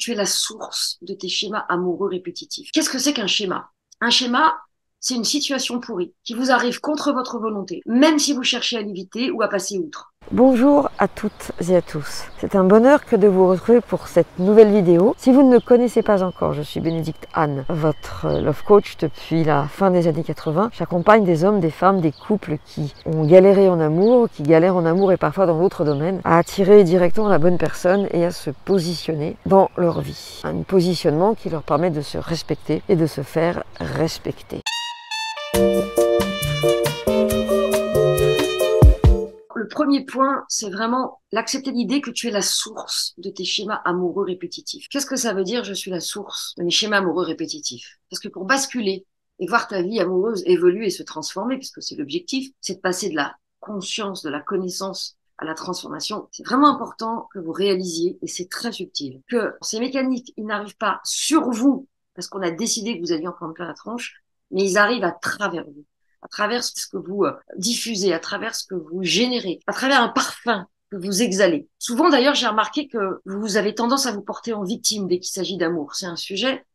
Tu es la source de tes schémas amoureux répétitifs. Qu'est-ce que c'est qu'un schéma? Un schéma, c'est une situation pourrie qui vous arrive contre votre volonté, même si vous cherchez à l'éviter ou à passer outre. Bonjour à toutes et à tous. C'est un bonheur que de vous retrouver pour cette nouvelle vidéo. Si vous ne me connaissez pas encore, je suis Bénédicte Anne, votre love coach depuis la fin des années 80. J'accompagne des hommes, des femmes, des couples qui ont galéré en amour, qui galèrent en amour et parfois dans d'autres domaines, à attirer directement la bonne personne et à se positionner dans leur vie. Un positionnement qui leur permet de se respecter et de se faire respecter. Le premier point, c'est vraiment l'accepter l'idée que tu es la source de tes schémas amoureux répétitifs. Qu'est-ce que ça veut dire, je suis la source de mes schémas amoureux répétitifs? Parce que pour basculer et voir ta vie amoureuse évoluer et se transformer, puisque c'est l'objectif, c'est de passer de la conscience, de la connaissance à la transformation. C'est vraiment important que vous réalisiez, et c'est très subtil, que ces mécaniques, ils n'arrivent pas sur vous, parce qu'on a décidé que vous alliez en prendre plein la tronche, mais ils arrivent à travers vous, à travers ce que vous diffusez, à travers ce que vous générez, à travers un parfum que vous exhalez. Souvent, d'ailleurs, j'ai remarqué que vous avez tendance à vous porter en victime dès qu'il s'agit d'amour. C'est un sujet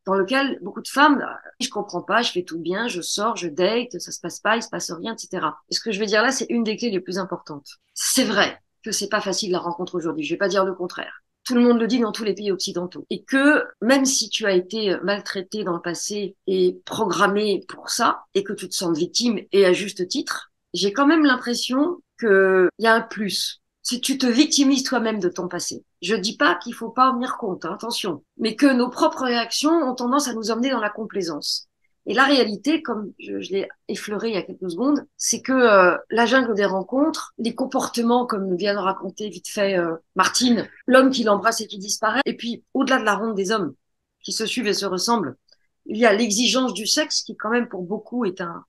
dans lequel beaucoup de femmes, je comprends pas, je fais tout bien, je sors, je date, ça se passe pas, il se passe rien, etc. Et ce que je veux dire là, c'est une des clés les plus importantes. C'est vrai que c'est pas facile la rencontre aujourd'hui. Je vais pas dire le contraire. Tout le monde le dit dans tous les pays occidentaux. Et que même si tu as été maltraité dans le passé et programmé pour ça, et que tu te sens victime, et à juste titre, j'ai quand même l'impression qu'il y a un plus. Si tu te victimises toi-même de ton passé. Je dis pas qu'il faut pas en tenir compte, hein, attention, mais que nos propres réactions ont tendance à nous emmener dans la complaisance. Et la réalité, comme je l'ai effleuré il y a quelques secondes, c'est que la jungle des rencontres, les comportements, comme vient de raconter vite fait Martine, l'homme qui l'embrasse et qui disparaît, et puis au-delà de la ronde des hommes qui se suivent et se ressemblent, il y a l'exigence du sexe qui quand même pour beaucoup est un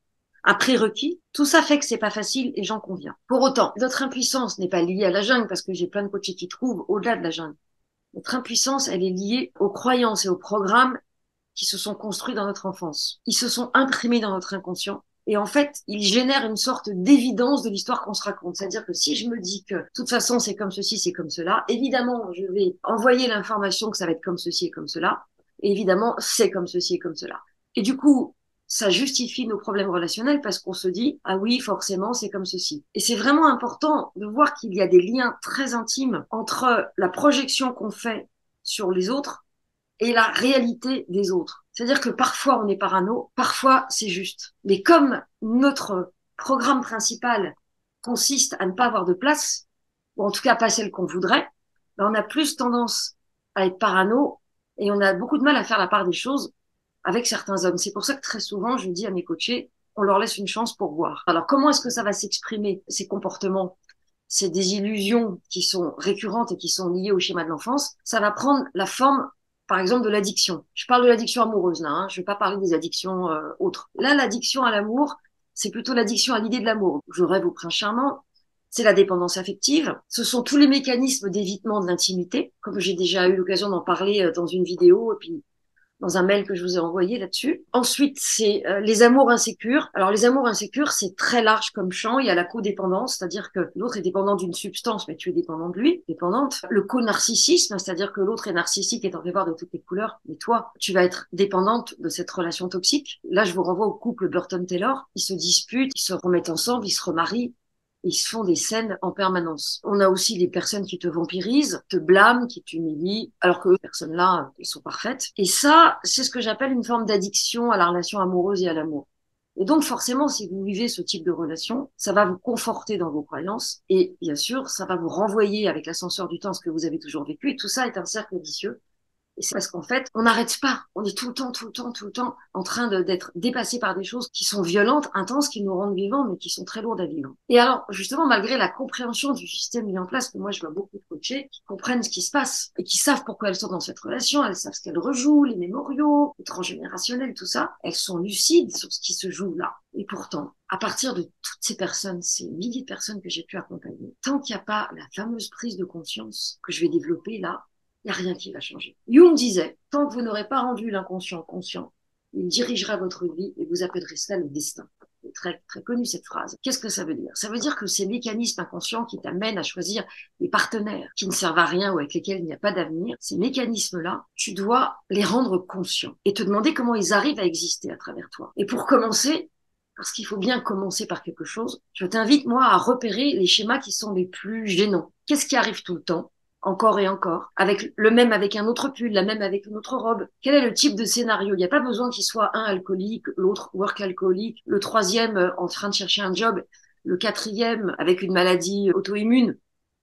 prérequis. Tout ça fait que c'est pas facile et j'en conviens. Pour autant, notre impuissance n'est pas liée à la jungle parce que j'ai plein de coachés qui trouvent au-delà de la jungle. Notre impuissance, elle est liée aux croyances et aux programmes qui se sont construits dans notre enfance. Ils se sont imprimés dans notre inconscient. Et en fait, ils génèrent une sorte d'évidence de l'histoire qu'on se raconte. C'est-à-dire que si je me dis que, de toute façon, c'est comme ceci, c'est comme cela, évidemment, je vais envoyer l'information que ça va être comme ceci et comme cela. Et évidemment, c'est comme ceci et comme cela. Et du coup, ça justifie nos problèmes relationnels parce qu'on se dit, ah oui, forcément, c'est comme ceci. Et c'est vraiment important de voir qu'il y a des liens très intimes entre la projection qu'on fait sur les autres et la réalité des autres. C'est-à-dire que parfois on est parano, parfois c'est juste. Mais comme notre programme principal consiste à ne pas avoir de place, ou en tout cas pas celle qu'on voudrait, ben on a plus tendance à être parano et on a beaucoup de mal à faire la part des choses avec certains hommes. C'est pour ça que très souvent je dis à mes coachés, on leur laisse une chance pour voir. Alors comment est-ce que ça va s'exprimer, ces comportements, ces désillusions qui sont récurrentes et qui sont liées au schéma de l'enfance? Ça va prendre la forme par exemple de l'addiction. Je parle de l'addiction amoureuse là, hein. Je vais pas parler des addictions autres. Là, l'addiction à l'amour, c'est plutôt l'addiction à l'idée de l'amour. Je rêve au prince charmant. C'est la dépendance affective. Ce sont tous les mécanismes d'évitement de l'intimité, comme j'ai déjà eu l'occasion d'en parler dans une vidéo et puis dans un mail que je vous ai envoyé là-dessus. Ensuite, c'est les amours insécures. Alors, les amours insécures, c'est très large comme champ. Il y a la codépendance, c'est-à-dire que l'autre est dépendant d'une substance, mais tu es dépendant de lui, dépendante. Le co-narcissisme, c'est-à-dire que l'autre est narcissique et t'en fait voir de toutes les couleurs, mais toi, tu vas être dépendante de cette relation toxique. Là, je vous renvoie au couple Burton-Taylor. Ils se disputent, ils se remettent ensemble, ils se remarient. Ils se font des scènes en permanence. On a aussi des personnes qui te vampirisent, te blâment, qui t'humilient, alors que ces personnes-là, elles sont parfaites. Et ça, c'est ce que j'appelle une forme d'addiction à la relation amoureuse et à l'amour. Et donc, forcément, si vous vivez ce type de relation, ça va vous conforter dans vos croyances. Et bien sûr, ça va vous renvoyer avec l'ascenseur du temps ce que vous avez toujours vécu. Et tout ça est un cercle vicieux. Et c'est parce qu'en fait, on n'arrête pas. On est tout le temps, tout le temps, tout le temps en train d'être dépassé par des choses qui sont violentes, intenses, qui nous rendent vivants, mais qui sont très lourdes à vivre. Et alors, justement, malgré la compréhension du système mis en place, que moi, je vois beaucoup de coachés qui comprennent ce qui se passe et qui savent pourquoi elles sont dans cette relation, elles savent ce qu'elles rejouent, les mémoriaux, les transgénérationnels, tout ça. Elles sont lucides sur ce qui se joue là. Et pourtant, à partir de toutes ces personnes, ces milliers de personnes que j'ai pu accompagner, tant qu'il n'y a pas la fameuse prise de conscience que je vais développer là, il n'y a rien qui va changer. Jung disait, tant que vous n'aurez pas rendu l'inconscient conscient, il dirigera votre vie et vous appellerez cela le destin. très, très connu cette phrase. Qu'est-ce que ça veut dire? Ça veut dire que ces mécanismes inconscients qui t'amènent à choisir des partenaires qui ne servent à rien ou avec lesquels il n'y a pas d'avenir, ces mécanismes-là, tu dois les rendre conscients et te demander comment ils arrivent à exister à travers toi. Et pour commencer, parce qu'il faut bien commencer par quelque chose, je t'invite, moi, à repérer les schémas qui sont les plus gênants. Qu'est-ce qui arrive tout le temps? Encore et encore, avec le même avec un autre pull, la même avec une autre robe. Quel est le type de scénario? Il n'y a pas besoin qu'il soit un alcoolique, l'autre work-alcoolique, le troisième en train de chercher un job, le quatrième avec une maladie auto-immune.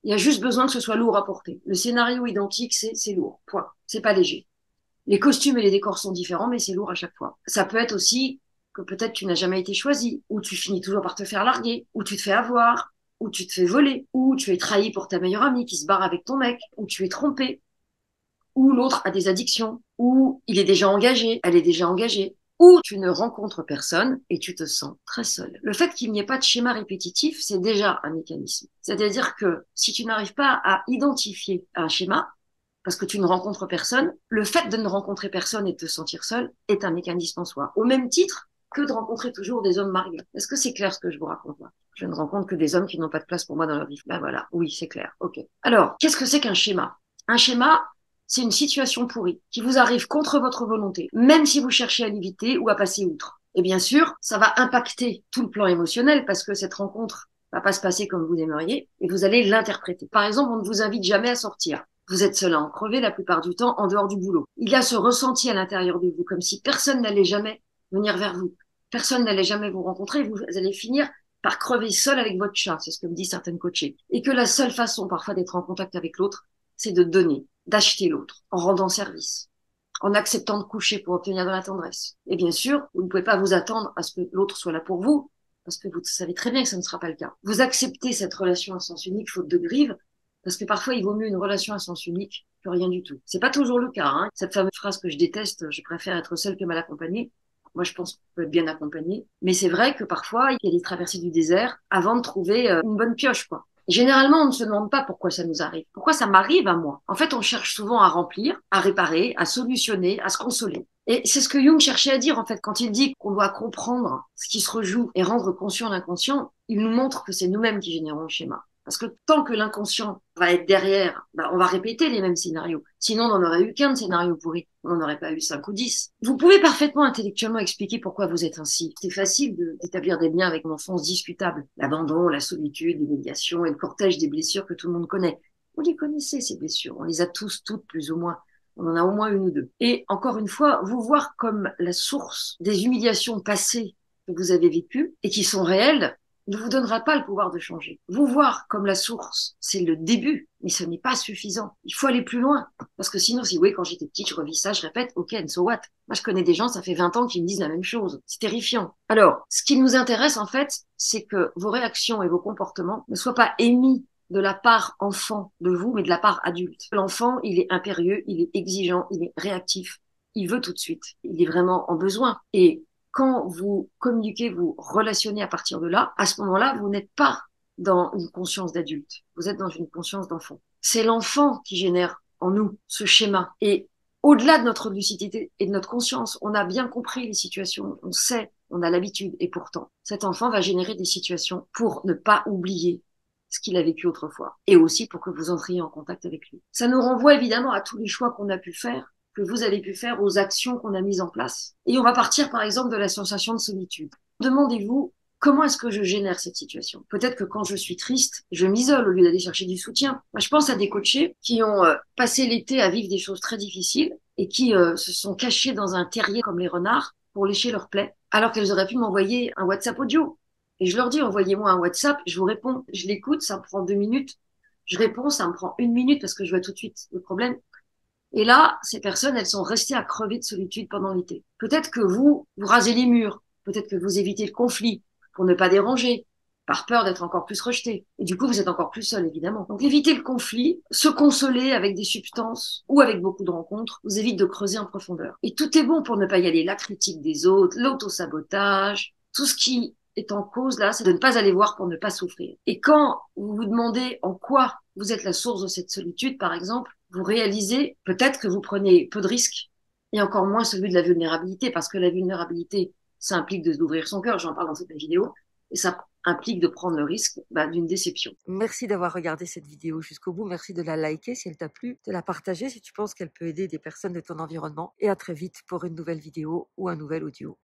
Il y a juste besoin que ce soit lourd à porter. Le scénario identique, c'est lourd. Point. C'est pas léger. Les costumes et les décors sont différents, mais c'est lourd à chaque fois. Ça peut être aussi que peut-être tu n'as jamais été choisi, ou tu finis toujours par te faire larguer, ou tu te fais avoir, ou tu te fais voler, ou tu es trahi pour ta meilleure amie qui se barre avec ton mec, ou tu es trompé, ou l'autre a des addictions, ou il est déjà engagé, elle est déjà engagée, ou tu ne rencontres personne et tu te sens très seul. Le fait qu'il n'y ait pas de schéma répétitif, c'est déjà un mécanisme. C'est-à-dire que si tu n'arrives pas à identifier un schéma, parce que tu ne rencontres personne, le fait de ne rencontrer personne et de te sentir seul est un mécanisme en soi. Au même titre que de rencontrer toujours des hommes mariés. Est-ce que c'est clair ce que je vous raconte là? Je ne rencontre que des hommes qui n'ont pas de place pour moi dans leur vie. Ben voilà, oui, c'est clair. Ok. Alors, qu'est-ce que c'est qu'un schéma? Un schéma, c'est une situation pourrie qui vous arrive contre votre volonté, même si vous cherchez à l'éviter ou à passer outre. Et bien sûr, ça va impacter tout le plan émotionnel parce que cette rencontre va pas se passer comme vous aimeriez et vous allez l'interpréter. Par exemple, on ne vous invite jamais à sortir. Vous êtes seul à en crever la plupart du temps en dehors du boulot. Il y a ce ressenti à l'intérieur de vous, comme si personne n'allait jamais venir vers vous. Personne n'allait jamais vous rencontrer. Vous allez finir par crever seul avec votre chat. C'est ce que me disent certaines coachées. Et que la seule façon parfois d'être en contact avec l'autre, c'est de donner, d'acheter l'autre, en rendant service, en acceptant de coucher pour obtenir de la tendresse. Et bien sûr, vous ne pouvez pas vous attendre à ce que l'autre soit là pour vous, parce que vous savez très bien que ça ne sera pas le cas. Vous acceptez cette relation à sens unique faute de grive, parce que parfois, il vaut mieux une relation à sens unique que rien du tout. C'est pas toujours le cas, hein. Cette fameuse phrase que je déteste, je préfère être seule que mal accompagnée. Moi, je pense qu'on peut être bien accompagné. Mais c'est vrai que parfois, il y a des traversées du désert avant de trouver une bonne pioche, quoi. Généralement, on ne se demande pas pourquoi ça nous arrive. Pourquoi ça m'arrive à moi? En fait, on cherche souvent à remplir, à réparer, à solutionner, à se consoler. Et c'est ce que Jung cherchait à dire, en fait, quand il dit qu'on doit comprendre ce qui se rejoue et rendre conscient l'inconscient, il nous montre que c'est nous-mêmes qui générons le schéma. Parce que tant que l'inconscient va être derrière, on va répéter les mêmes scénarios. Sinon, on n'en aurait eu qu'un de scénario pourri. On n'en aurait pas eu 5 ou 10. Vous pouvez parfaitement intellectuellement expliquer pourquoi vous êtes ainsi. C'est facile d'établir des liens avec une enfance discutable. L'abandon, la solitude, l'humiliation et le cortège des blessures que tout le monde connaît. Vous les connaissez, ces blessures. On les a tous, toutes, plus ou moins. On en a au moins une ou deux. Et encore une fois, vous voir comme la source des humiliations passées que vous avez vécues et qui sont réelles, ne vous donnera pas le pouvoir de changer. Vous voir comme la source, c'est le début, mais ce n'est pas suffisant. Il faut aller plus loin. Parce que sinon, si oui, quand j'étais petite, je revis ça, je répète, ok, and so what? Moi, je connais des gens, ça fait 20 ans qui me disent la même chose. C'est terrifiant. Alors, ce qui nous intéresse, en fait, c'est que vos réactions et vos comportements ne soient pas émis de la part enfant de vous, mais de la part adulte. L'enfant, il est impérieux, il est exigeant, il est réactif. Il veut tout de suite. Il est vraiment en besoin. Et quand vous communiquez, vous relationnez à partir de là, à ce moment-là, vous n'êtes pas dans une conscience d'adulte. Vous êtes dans une conscience d'enfant. C'est l'enfant qui génère en nous ce schéma. Et au-delà de notre lucidité et de notre conscience, on a bien compris les situations, on sait, on a l'habitude. Et pourtant, cet enfant va générer des situations pour ne pas oublier ce qu'il a vécu autrefois. Et aussi pour que vous entriez en contact avec lui. Ça nous renvoie évidemment à tous les choix qu'on a pu faire, que vous avez pu faire, aux actions qu'on a mises en place. Et on va partir par exemple de la sensation de solitude. Demandez-vous, comment est-ce que je génère cette situation? Peut-être que quand je suis triste, je m'isole au lieu d'aller chercher du soutien. Moi, je pense à des coachés qui ont passé l'été à vivre des choses très difficiles et qui se sont cachés dans un terrier comme les renards pour lécher leurs plaies, alors qu'elles auraient pu m'envoyer un WhatsApp audio. Et je leur dis, envoyez-moi un WhatsApp, je vous réponds, je l'écoute, ça me prend 2 minutes. Je réponds, ça me prend 1 minute parce que je vois tout de suite le problème. Et là, ces personnes, elles sont restées à crever de solitude pendant l'été. Peut-être que vous rasez les murs. Peut-être que vous évitez le conflit pour ne pas déranger, par peur d'être encore plus rejeté. Et du coup, vous êtes encore plus seul, évidemment. Donc, éviter le conflit, se consoler avec des substances ou avec beaucoup de rencontres, vous évite de creuser en profondeur. Et tout est bon pour ne pas y aller. La critique des autres, l'autosabotage, tout ce qui est en cause là, c'est de ne pas aller voir pour ne pas souffrir. Et quand vous vous demandez en quoi vous êtes la source de cette solitude, par exemple, vous réalisez peut-être que vous prenez peu de risques et encore moins celui de la vulnérabilité, parce que la vulnérabilité, ça implique d'ouvrir son cœur, j'en parle dans cette vidéo, et ça implique de prendre le risque d'une déception. Merci d'avoir regardé cette vidéo jusqu'au bout. Merci de la liker si elle t'a plu, de la partager si tu penses qu'elle peut aider des personnes de ton environnement. Et à très vite pour une nouvelle vidéo ou un nouvel audio.